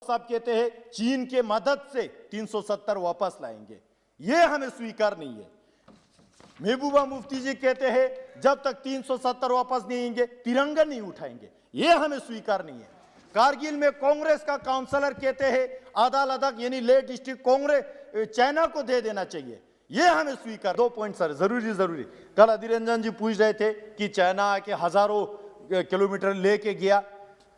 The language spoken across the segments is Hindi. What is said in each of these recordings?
साहब कहते हैं चीन के मदद से 370 वापस लाएंगे, ये हमें स्वीकार नहीं है। महबूबा मुफ्ती जी कहते हैं जब तक 370 वापस नहीं आएंगे तिरंगा नहीं उठाएंगे, ये हमें स्वीकार नहीं है। कारगिल में कांग्रेस का काउंसलर कहते हैं आधा लद्दाख यानी लेह डिस्ट्रिक्ट कांग्रेस चाइना को दे देना चाहिए, ये हमें स्वीकार। 2 पॉइंट सर जरूरी। कल अधीर रंजन जी पूछ रहे थे कि चाइना आके हजारों किलोमीटर लेके गया,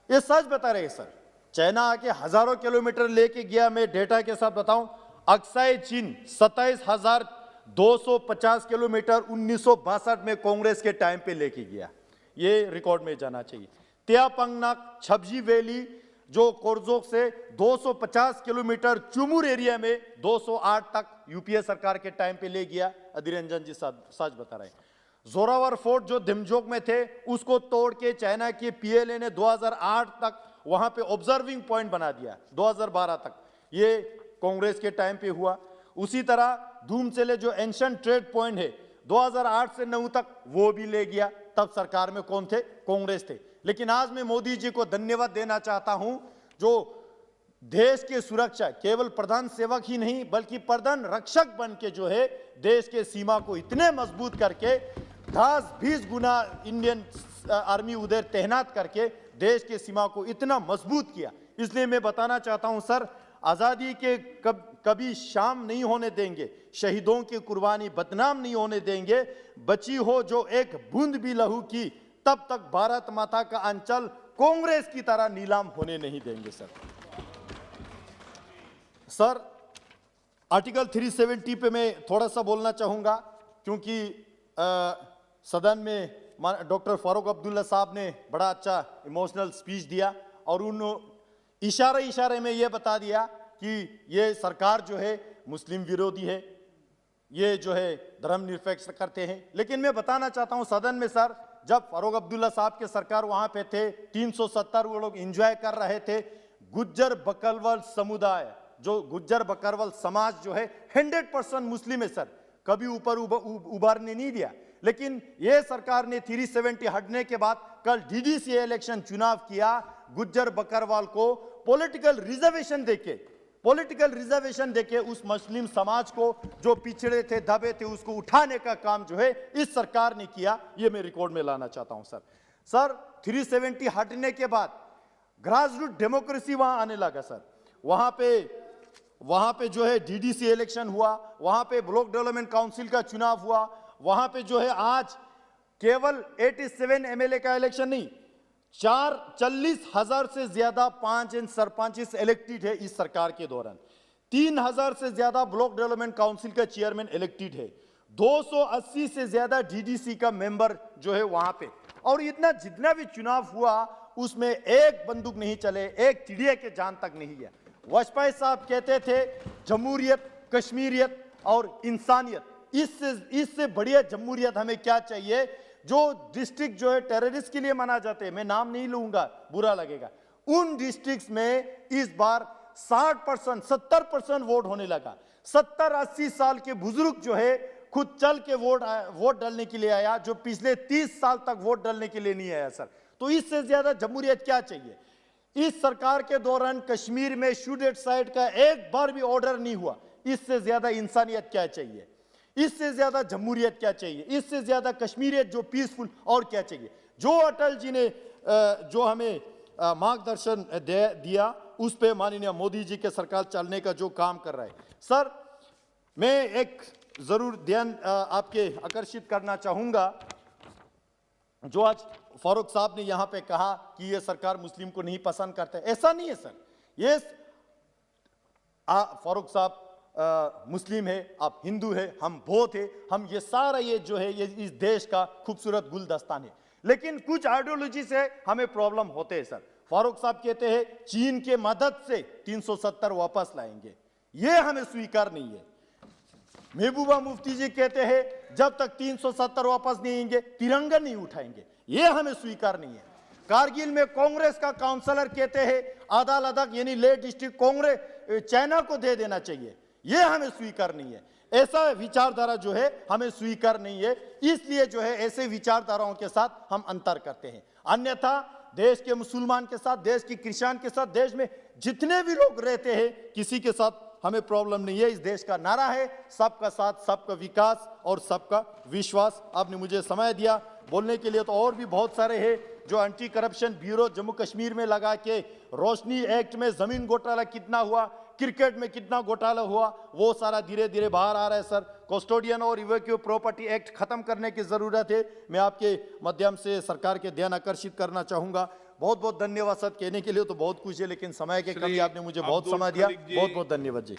ये सच बता रहे सर। चाइना आके हजारों किलोमीटर लेके गया। मैं डेटा के साथ बताऊं, अक्साई चीन 27,250 किलोमीटर 1962 में कांग्रेस के टाइम पे लेके गया, ये रिकॉर्ड में जाना चाहिए। त्यापंगनाक छबजी वैली जो कोरजोक से 250 किलोमीटर चुमुर एरिया में 208 तक यूपीए सरकार के टाइम पे ले गया, अधीर रंजन जी सच बता रहे हैं। जोरावर फोर्ट जो धिमजोक में थे उसको तोड़ के चाइना के पीएलए ने 2008 तक वहां पे ऑब्जर्विंग पॉइंट बना दिया, 2012 तक, ये कांग्रेस के टाइम पे हुआ। उसी तरह धूमचले जो एंशिएंट ट्रेड पॉइंट है 2008 से 9 तक वो भी ले गया, तब सरकार में कौन थे? कांग्रेस थे। लेकिन आज मैं मोदी जी को धन्यवाद देना चाहता हूं जो देश की सुरक्षा केवल प्रधान सेवक ही नहीं बल्कि प्रधान रक्षक बन के जो है देश के सीमा को इतने मजबूत करके 10-20 गुना इंडियन आर्मी उधर तैनात करके देश के सीमा को इतना मजबूत किया। इसलिए मैं बताना चाहता हूं सर, आजादी के कभी शाम नहीं होने देंगे, शहीदों की कुर्बानी बदनाम नहीं होने देंगे। बची हो जो एक बूंद भी लहू की तब तक भारत माता का अंचल कांग्रेस की तरह नीलाम होने नहीं देंगे। सर आर्टिकल 370 पे मैं थोड़ा सा बोलना चाहूंगा क्योंकि सदन में डॉक्टर फारूक अब्दुल्ला साहब ने बड़ा अच्छा इमोशनल स्पीच दिया और उन इशारे में ये बता दिया कि ये सरकार जो है मुस्लिम विरोधी है, ये जो है धर्मनिरपेक्ष करते हैं। लेकिन मैं बताना चाहता हूं सदन में सर, जब फारूक अब्दुल्ला साहब के सरकार वहां पे थे 370 वो लोग एंजॉय कर रहे थे। गुज्जर बकरवाल समुदाय जो गुज्जर बकरवाल समाज जो है 100% मुस्लिम है सर, कभी ऊपर उभारने नहीं दिया। लेकिन ये सरकार ने 370 हटने के बाद कल डीडीसी इलेक्शन चुनाव किया, गुज्जर बकरवाल को पॉलिटिकल रिजर्वेशन देके उस मुस्लिम समाज को जो पिछड़े थे दबे थे उसको उठाने का काम जो है इस सरकार ने किया, ये मैं रिकॉर्ड में लाना चाहता हूं सर। 370 हटने के बाद ग्रास रूट डेमोक्रेसी वहां आने लगा सर। वहां पे जो है डीडीसी इलेक्शन हुआ, वहां पे ब्लॉक डेवलपमेंट काउंसिल का चुनाव हुआ, वहां पे जो है आज केवल 87 एमएलए का इलेक्शन नहीं, 40,000 से ज्यादा पंच एंड सरपंच इलेक्टेड है इस सरकार के दौरान। 3,000 से ज्यादा ब्लॉक डेवलपमेंट काउंसिल का चेयरमैन इलेक्टेड है, 280 से ज्यादा डीडीसी का मेंबर जो है वहां पे। और इतना जितना भी चुनाव हुआ उसमें एक बंदूक नहीं चले, एक चिड़िया के जान तक नहीं गया। वाजपेयी साहब कहते थे जमहूरियत, कश्मीरियत और इंसानियत, इससे बढ़िया जमहूरियत हमें क्या चाहिए। जो डिस्ट्रिक्ट जो है टेररिस्ट के लिए माना जाते हैं, मैं नाम नहीं लूंगा बुरा लगेगा, उन डिस्ट्रिक्ट्स में इस बार 60% 70% वोट होने लगा। 70-80 साल के बुजुर्ग जो है खुद चल के वोट डालने के लिए आया, जो पिछले 30 साल तक वोट डालने के लिए नहीं आया सर। तो इससे ज्यादा जमहूरियत क्या चाहिए। इस सरकार के दौरान कश्मीर में शूट एट साइट का एक बार भी ऑर्डर नहीं हुआ, इससे ज्यादा इंसानियत क्या चाहिए, इससे ज्यादा जमहूरियत क्या चाहिए, इससे ज्यादा कश्मीरियत जो पीसफुल और क्या चाहिए। जो अटल जी ने जो हमें मार्गदर्शन दिया उस पे माननीय मोदी जी के सरकार चलने का जो काम कर रहा है सर, मैं एक जरूर ध्यान आपके आकर्षित करना चाहूंगा। जो आज फारूक साहब ने यहां पे कहा कि ये सरकार मुस्लिम को नहीं पसंद करता है, ऐसा नहीं है सर। ये फारूक साहब मुस्लिम है, आप हिंदू है, हम बौद्ध है, हम ये सारा ये जो है ये इस देश का खूबसूरत गुलदस्तान है। लेकिन कुछ आइडियोलॉजी से हमें प्रॉब्लम होते हैं सर। फारूक साहब कहते हैं चीन के मदद से 370 वापस लाएंगे, ये हमें स्वीकार नहीं है। महबूबा मुफ्ती जी कहते हैं जब तक 370 वापस नहीं आएंगे तिरंगा नहीं उठाएंगे, ये हमें स्वीकार नहीं है। कारगिल में कांग्रेस का काउंसलर कहते हैं आधा लद्दाख यानी लेह डिस्ट्रिक्ट कांग्रेस चाइना को दे देना चाहिए, ये हमें स्वीकार नहीं है। ऐसा विचारधारा जो है हमें स्वीकार नहीं है, इसलिए जो है ऐसे विचारधाराओं के साथ हम अंतर करते हैं। अन्यथा देश के मुसलमान के साथ, देश की क्रिश्चियन के साथ, देश में जितने भी लोग रहते हैं किसी के साथ हमें प्रॉब्लम नहीं है। इस देश का नारा है सबका साथ, सबका विकास और सबका विश्वास। आपने मुझे समय दिया बोलने के लिए, तो और भी बहुत सारे हैं जो anti corruption bureau Jammu Kashmir में लगा के, रोशनी एक्ट में जमीन घोटाला कितना हुआ, क्रिकेट में कितना घोटाला हुआ, वो सारा धीरे धीरे बाहर आ रहा है। सर, कस्टोडियन और इवैक्यू प्रॉपर्टी एक्ट खत्म करने की जरूरत है। मैं आपके माध्यम से सरकार के ध्यान आकर्षित करना चाहूंगा। बहुत बहुत धन्यवाद सर। कहने के लिए तो बहुत कुछ है, लेकिन समय के कमी, आपने मुझे बहुत समय दिया। बहुत बहुत धन्यवाद जी।